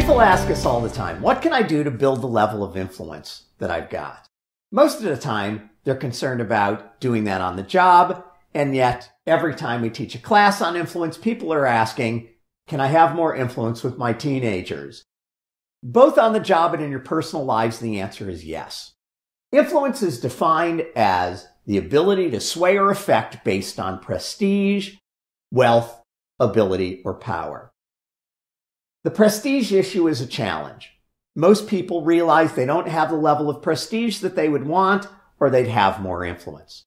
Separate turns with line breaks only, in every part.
People ask us all the time, what can I do to build the level of influence that I've got? Most of the time, they're concerned about doing that on the job, and yet every time we teach a class on influence, people are asking, can I have more influence with my teenagers? Both on the job and in your personal lives, the answer is yes. Influence is defined as the ability to sway or affect based on prestige, wealth, ability, or power. The prestige issue is a challenge. Most people realize they don't have the level of prestige that they would want, or they'd have more influence.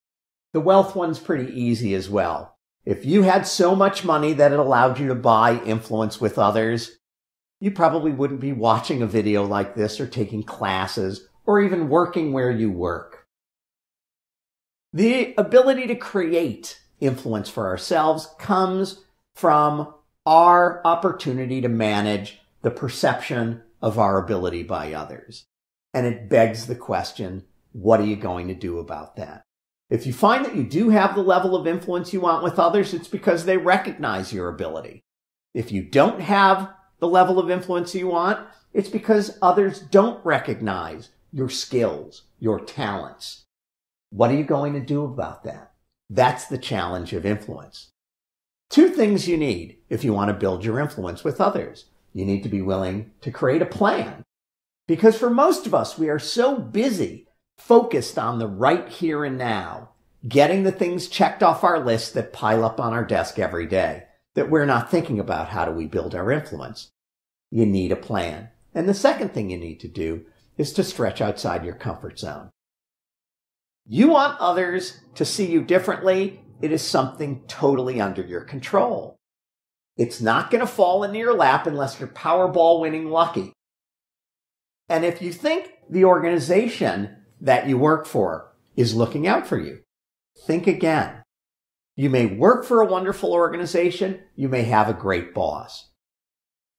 The wealth one's pretty easy as well. If you had so much money that it allowed you to buy influence with others, you probably wouldn't be watching a video like this or taking classes or even working where you work. The ability to create influence for ourselves comes from our opportunity to manage the perception of our ability by others. And it begs the question, what are you going to do about that? If you find that you do have the level of influence you want with others, it's because they recognize your ability. If you don't have the level of influence you want, it's because others don't recognize your skills, your talents. What are you going to do about that? That's the challenge of influence. Two things you need if you want to build your influence with others. You need to be willing to create a plan. Because for most of us, we are so busy, focused on the right here and now, getting the things checked off our list that pile up on our desk every day, that we're not thinking about how do we build our influence. You need a plan. And the second thing you need to do is to stretch outside your comfort zone. You want others to see you differently. It is something totally under your control. It's not going to fall into your lap unless you're Powerball winning lucky. And if you think the organization that you work for is looking out for you, think again. You may work for a wonderful organization. You may have a great boss.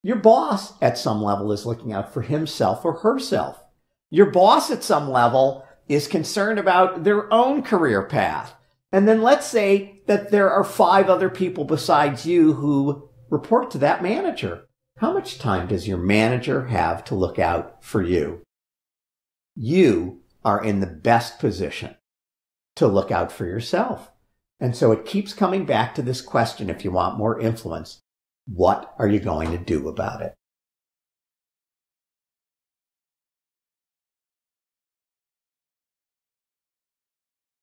Your boss at some level is looking out for himself or herself. Your boss at some level is concerned about their own career path. And then let's say that there are 5 other people besides you who report to that manager. How much time does your manager have to look out for you? You are in the best position to look out for yourself. And so it keeps coming back to this question, if you want more influence, what are you going to do about it?